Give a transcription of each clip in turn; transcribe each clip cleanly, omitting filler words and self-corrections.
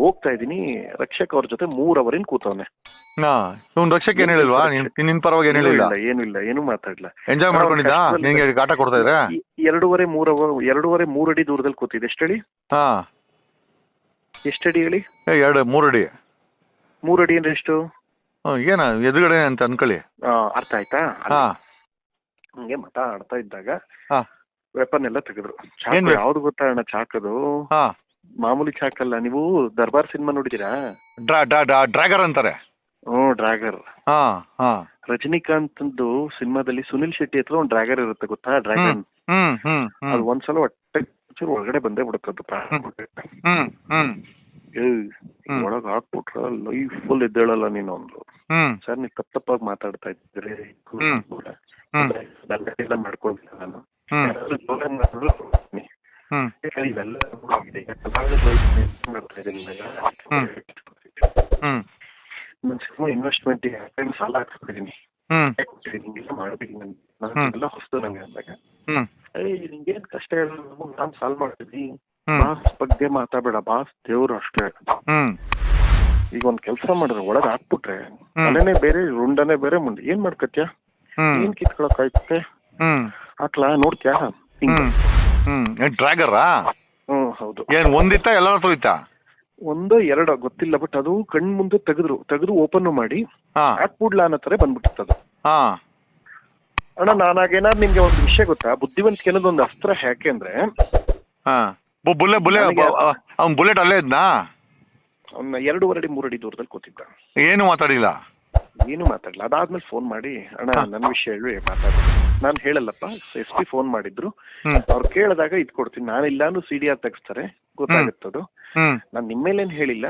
ಹೋಗ್ತಾ ಇದೀನಿ, ರಕ್ಷಕ್ ಅವ್ರ ಜೊತೆ 3 ಅವರಿನ್ ಕೂತವನೆ. ಇವ್ನು ರಕ್ಷಕ್ ಏನ್ ಹೇಳಿಲ್ವಾ? ನಿನ್ ಪರವಾಗಿ ಏನ್ ಹೇಳಿಲ್ಲ? ಏನು ಮಾತಾಡ್ಲ. ಎಂಜಾಯ್ ಮಾಡ್ಕೊಂಡಿದ್ದ? ನಿಂಗೆ ಕಾಟ ಕೊಡ್ತಾ ಇದ್ರೆ 2.5 3 ಅಡಿ ದೂರದಲ್ಲಿ ಕೂತಿದ್ದೆ. ಎಷ್ಟಡಿ? ಎಷ್ಟಡಿ ಹೇಳಿ? 3 ಅಡಿ. 3 ಅಡಿ ಅಂದ್ರೆ ಎಷ್ಟು? ಏನ ಎದುರುಗಡೆ ಅಂತ ಅನ್ಕೊಳ್ಳಿ. ಅರ್ಥ ಆಯ್ತಾ? ಹಂಗೆ ಮಾತಾಡ್ತಾ ಇದ್ದಾಗ ವೆಪನ್ ಎಲ್ಲ ತೆಗೆದ್ರು. ಚಾಕು ಯಾವ್ದು ಗೊತ್ತಾ ಅಣ್ಣ? ಚಾಕದು ಮಾಮೂಲಿ ಚಾಕಲ್ಲ. ನೀವು ದರ್ಬಾರ್ ಸಿನಿಮಾ ನೋಡಿದೀರಾ? ಡ್ರ್ಯಾಗರ್ ಅಂತಾರೆ. ಡ್ರ್ಯಾಗರ್. ರಜನಿಕಾಂತ್ ಸಿನಿಮಾದಲ್ಲಿ ಸುನಿಲ್ ಶೆಟ್ಟಿ ಹತ್ರ ಒಂದು ಡ್ರ್ಯಾಗರ್ ಇರುತ್ತೆ ಗೊತ್ತಾ? ಡ್ರ್ಯಾಗನ್. ಅದು ಒಂದ್ಸಲ ಹೊಟ್ಟೆ ಒಳಗಡೆ ಬಂದೇ ಬಿಡುತ್ತದು. ಒಳಗ್ ಹಾಕ್ಬಿಟ್ರ ಲೈಫ್ ಫುಲ್ ಎದ್ದೇಳಲ್ಲ ನೀನು ಅಂದ್ರು. ಸರ್ ನೀವು ತಪ್ಪಾಗಿ ಮಾತಾಡ್ತಾ ಇದ್ದೀರಿ, ಎಲ್ಲ ಮಾಡ್ಕೊಂಡಿಲ್ಲ ನಾನು. ಇವೆಲ್ಲ ನಾನು ಸಿನಿಮಾ ಇನ್ವೆಸ್ಟ್ಮೆಂಟ್ ಸಾಲ ಹಾಕ್ಸ್ಬಿಟ್ಟಿದೀನಿ, ಮಾಡ್ಬೇಕು ಎಲ್ಲ ಹೊಸ್ತು ನಂಗೆ ಅಂದಾಗ, ನಿಂಗೇನ್ ಕಷ್ಟ ಹೇಳೋದು, ನಾನ್ ಸಾಲ್ವ್ ಮಾಡ್ತೀನಿ, ಬಾಸ್ ಬಗ್ಗೆ ಮಾತಾಡಬೇಡ, ಬಾಸ್ ದೇವ್ರು ಅಷ್ಟೇ. ಈಗ ಒಂದ್ ಕೆಲ್ಸ ಮಾಡಿದ್ರೆ ಒಳಗ್ ಹಾಕ್ಬಿಟ್ರೆ ತಲೆನೇ ಬೇರೆ ರುಂಡನೇ ಬೇರೆ, ಮುಂದೆ ಏನ್ ಮಾಡ್ಕತ್ಯ, ಏನ್ ಕಿತ್ಕೊಳಕ್ ಆಯ್ತೆ, ಹಾಕ್ಲಾ ನೋಡ್ತ್ಯಾ? ಡ್ರ್ಯಾಗರಾ? ಹೌದು. ಏನ್ ಒಂದಿತ್ತ ಎಲ್ಲ ಹೋಯ್ತಾ? 1 2 ಗೊತ್ತಿಲ್ಲ, ಬಟ್ ಅದು ಕಣ್ ಮುಂದೆ ತೆಗೆದು ಓಪನ್ ಮಾಡಿ ಹಾಕ್ಬಿಡ್ಲಾ ಅನ್ನೋ ತರ ಬಂದ್ಬಿಟ್ಟಿತ್ತು. ಅಣ್ಣ ನಾನಾಗೇನಾದ್ರು ನಿಮ್ಗೆ ಒಂದು ವಿಷಯ ಗೊತ್ತಾ? ಬುದ್ಧಿವಂತಿಕೆ ಅನ್ನೋದು ಒಂದು ಅಸ್ತ್ರ. ಯಾಕೆ ಅಂದ್ರೆ ಬುಲೆಟ್ ಅಲ್ಲೇ ಇದ್ನಾ? ಅವ್ನ 2.5 ಅಡಿ 3 ಅಡಿ ದೂರದಲ್ಲಿ ಕೂತಿದ್ದ. ಏನು ಮಾತಾಡಿಲ್ಲ? ಅದಾದ್ಮೇಲೆ ಫೋನ್ ಮಾಡಿ, ಅಣ್ಣ ನನ್ನ ವಿಷಯ ಹೇಳಿ ಮಾತಾಡಿದ್ರು. ನಾನು ಹೇಳಲ್ಲಪ್ಪ, SP ಫೋನ್ ಮಾಡಿದ್ರು, ಅವ್ರು ಕೇಳಿದಾಗ ಇದ್ ಕೊಡ್ತೀನಿ, ನಾನಿಲ್ಲ ಅಂದ್ರೂ CDR ತೆಗಿಸ್ತಾರೆ, ಗೊತ್ತಾಗುತ್ತದು. ನಾನ್ ನಿಮ್ಮೇಲೇನ್ ಹೇಳಿಲ್ಲ.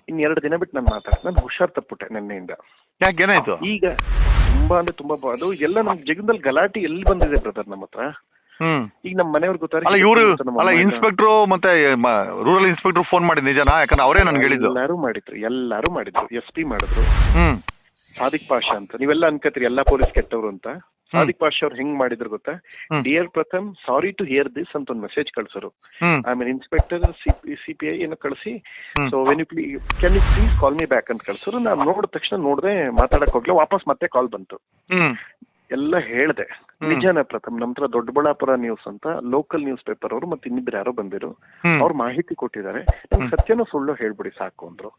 ಇನ್ 2 ದಿನ ಬಿಟ್ಟು ನಾನು ನಾನು ಹುಷಾರ್ ತಪ್ಪುಟ್ಟೆ ನಿನ್ನೆಯಿಂದ. ಯಾಕೇನಾಯ್ತು? ಈಗ ತುಂಬಾ ಅಂದ್ರೆ ತುಂಬಾ ಅದು ಎಲ್ಲ ನಮ್ ಜಗದಲ್ಲಿ ಗಲಾಟೆ ಎಲ್ಲಿ ಬಂದಿದೆ ಬ್ರದರ್ ನಮ್ಮ ಹತ್ರ. ಈಗ ನಮ್ಮ ಮನೆಯವ್ರು ಗೊತ್ತಾರೆ. ಇವರು ಇನ್ಸ್ಪೆಕ್ಟರ್ ಮತ್ತೆ ರೂರಲ್ ಇನ್ಸ್ಪೆಕ್ಟರ್ ಫೋನ್ ಮಾಡಿ ನಿಜನಾ? ಯಾಕಂದ್ರೆ ಅವರೇ ನನ್ಗೆ ಹೇಳಿದ್ದು. ಎಲ್ಲಾರು ಮಾಡಿದ್ರು. SP ಮಾಡಿದ್ರು. ಸಾದಿಕ್ ಪಾಷಾ ಅಂತ. ನೀವೆಲ್ಲ ಅನ್ಕತ್ರಿ ಎಲ್ಲಾ ಪೊಲೀಸ್ ಕೆಟ್ಟವ್ರು ಅಂತ. ಸಾದಿಕ್ ಪಾಷಾ ಅವ್ರು ಹೆಂಗ್ ಮಾಡಿದ್ರು ಗೊತ್ತಾ? Dear Pratham, sorry to hear this ಅಂತ ಒಂದು ಮೆಸೇಜ್ ಕಳ್ಸರು. ಆಮೇಲೆ ಇನ್ಸ್ಪೆಕ್ಟರ್ CPI ಏನೋ ಕಳಿಸಿ, so can you please call me back ಅಂತ ಕಳ್ಸರು. ನಾನು ನೋಡಿದ ತಕ್ಷಣ ನೋಡ್ದೆ, ಮಾತಾಡಕ್ ಹೋಗ್ಲ, ವಾಪಸ್ ಮತ್ತೆ ಕಾಲ್ ಬಂತು. ಎಲ್ಲ ಹೇಳ್ದೆ. ನಿಜಾನ ಪ್ರಥಮ್, ನಮ್ ಹತ್ರ ದೊಡ್ಡಬಳ್ಳಾಪುರ ನ್ಯೂಸ್ ಅಂತ ಲೋಕಲ್ ನ್ಯೂಸ್ ಪೇಪರ್ ಅವರು ಮತ್ತೆ ಇನ್ನಿಬ್ರು ಯಾರೋ ಬಂದಿರು, ಅವ್ರು ಮಾಹಿತಿ ಕೊಟ್ಟಿದ್ದಾರೆ, ನಿಮ್ಗೆ ಸತ್ಯನೋ ಸುಳ್ಳು ಹೇಳ್ಬಿಡಿ ಸಾಕು ಅಂದ್ರು.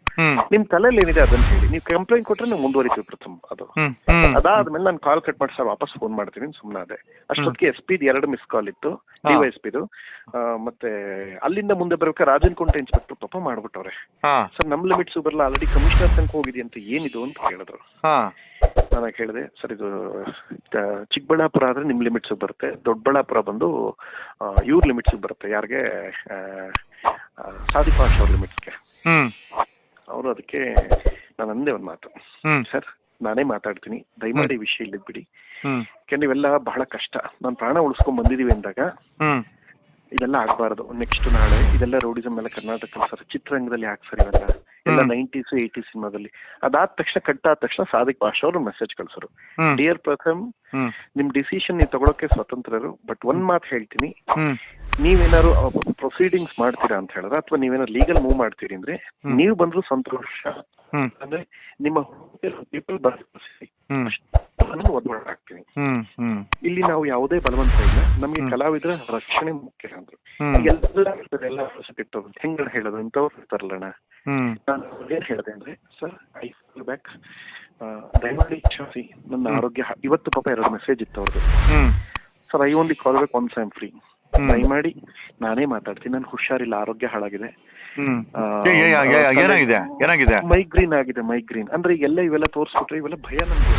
ನಿಮ್ ತಲೆಯಲ್ಲಿ ಏನಿದೆ ಅದನ್ನ ಹೇಳಿ, ನೀವು ಕಂಪ್ಲೇಂಟ್ ಕೊಟ್ರೆ ನಾವು ಮುಂದುವರಿತೀವಿ ಪ್ರಥಮ್. ಅದಾದ್ಮೇಲೆ ನಾನು ಕಾಲ್ ಕಟ್ ಮಾಡಿ ಸರ್ ವಾಪಸ್ ಫೋನ್ ಮಾಡ್ತೀನಿ ಸುಮ್ಮನಾದೆ. ಅಷ್ಟೊತ್ತಿಗೆ SP 2 ಮಿಸ್ ಕಾಲ್ ಇತ್ತು, DYSPದು. ಮತ್ತೆ ಅಲ್ಲಿಂದ ಮುಂದೆ ಬರ್ಬೇಕಾದ್ರೆ ರಾಜನಕುಂಟೆ ಇನ್ಸ್ಪೆಕ್ಟರ್ ಪಾಪ ಮಾಡ್ಬಿಟ್ಟವ್ರೆ. ಸರ್ ನಮ್ ಲಿಮಿಟ್ಸ್ ಬರಲ್ಲ, ಆಲ್ರೆಡಿ ಕಮಿಷನರ್ ತನಕ ಹೋಗಿದಿ ಅಂತ ಏನಿದು ಅಂತ ಹೇಳಿದ್ರು. ನಾನು ಹೇಳಿದೆ, ಸರ್ ಇದು ಚಿಕ್ಕಬಳ್ಳಾಪುರ ಆದ್ರೆ ನಿಮ್ ಲಿಮಿಟ್ಸ್ ಬರುತ್ತೆ, ದೊಡ್ಡಬಳ್ಳಾಪುರ ಬಂದು ಇವ್ರ ಲಿಮಿಟ್ಸ್ ಬರುತ್ತೆ. ಯಾರಿಗೆ? ಸಾದಿಕ್ ಪಾಷಾ ಅವ್ರ ಲಿಮಿಟ್ಸ್ಗೆ. ಅವರು ಅದಕ್ಕೆ ನಾನು ಅಂದೆ ಒಂದ್ ಮಾತು, ಸರ್ ನಾನೇ ಮಾತಾಡ್ತೀನಿ, ದಯಮಾಡಿ ವಿಷಯ ಇಲ್ಲಿ ಬಿಡಿ, ಯಾಕೆ ನೀವೆಲ್ಲ ಬಹಳ ಕಷ್ಟ, ನಾನು ಪ್ರಾಣ ಉಳಿಸ್ಕೊಂಡ್ ಬಂದಿದೀವಿ ಅಂದಾಗ ಇದೆಲ್ಲ ಆಗ್ಬಾರ್ದು. ನೆಕ್ಸ್ಟ್ ನಾಳೆ ಇದೆಲ್ಲ ರೌಡಿಸಮ್ ಎಲ್ಲ ಕರ್ನಾಟಕ ಸರ್, ಚಿತ್ರರಂಗದಲ್ಲಿ ಯಾಕೆ ಸರ್ ಇವೆಲ್ಲ ಎಲ್ಲ 90s 80s ಸಿನಿಮಾದಲ್ಲಿ. ಅದಾದ ತಕ್ಷಣ ಕಟ್ಟಾದ ತಕ್ಷಣ ಸಾದಿಕ್ ಪಾಷಾ ಅವರು ಮೆಸೇಜ್ ಕಳ್ಸರು, ಡಿಯರ್ ಪ್ರಥಮ್, ನಿಮ್ ಡಿಸಿಷನ್ ನೀವು ತಗೊಳಕ್ಕೆ ಸ್ವತಂತ್ರರು, ಬಟ್ ಒಂದ್ ಮಾತು ಹೇಳ್ತೀನಿ, ನೀವೇನಾದ್ರು ಪ್ರೊಸೀಡಿಂಗ್ಸ್ ಮಾಡ್ತೀರಾ ಅಂತ ಹೇಳಿದ್ರೆ, ಅಥವಾ ನೀವೇನಾದ್ರು ಲೀಗಲ್ ಮೂವ್ ಮಾಡ್ತೀರಿ ಅಂದ್ರೆ ನೀವು ಬಂದ್ರು ಸಂತೋಷ, ಅಂದ್ರೆ ನಿಮ್ಮ ಪೀಪಲ್ ಆಗ್ತೀನಿ. ಇಲ್ಲಿ ನಾವು ಯಾವುದೇ ಬಲವಂತ ಇಲ್ಲ, ನಮ್ಗೆ ಕಲಾವಿದರ ರಕ್ಷಣೆ ಮುಖ್ಯ ಅಂದ್ರು. ಎಲ್ಲ ಹೆಂಗ ಹೇಳೋದು ಇಂಥವ್ರು ಇರ್ತಾರಲ್ಲಣ್ಣ. ನಾನು ಏನ್ ಹೇಳಿದೆ ಅಂದ್ರೆ, ಸರ್ ಐ ಫೀಲ್ ಬ್ಯಾಕ್, ದಯಮಾಡಿ ಕ್ಷಮಿಸಿ, ನನ್ನ ಆರೋಗ್ಯ ಇವತ್ತು ಪಾಪ 2 ಮೆಸೇಜ್ ಇತ್ತು ಅವ್ರದ್ದು. Sir I only call back once I am free, ದಯಮಾಡಿ ನಾನೇ ಮಾತಾಡ್ತೀನಿ, ನನ್ ಹುಷಾರಿಲ್ಲ, ಆರೋಗ್ಯ ಹಾಳಾಗಿದೆ, ಮೈಗ್ರೀನ್ ಆಗಿದೆ. ಮೈಗ್ರೀನ್ ಅಂದ್ರೆ ಎಲ್ಲ ಇವೆಲ್ಲ ತೋರಿಸ್ಬಿಟ್ರೆ ಇವೆಲ್ಲ ಭಯ ನಮ್ಗೆ.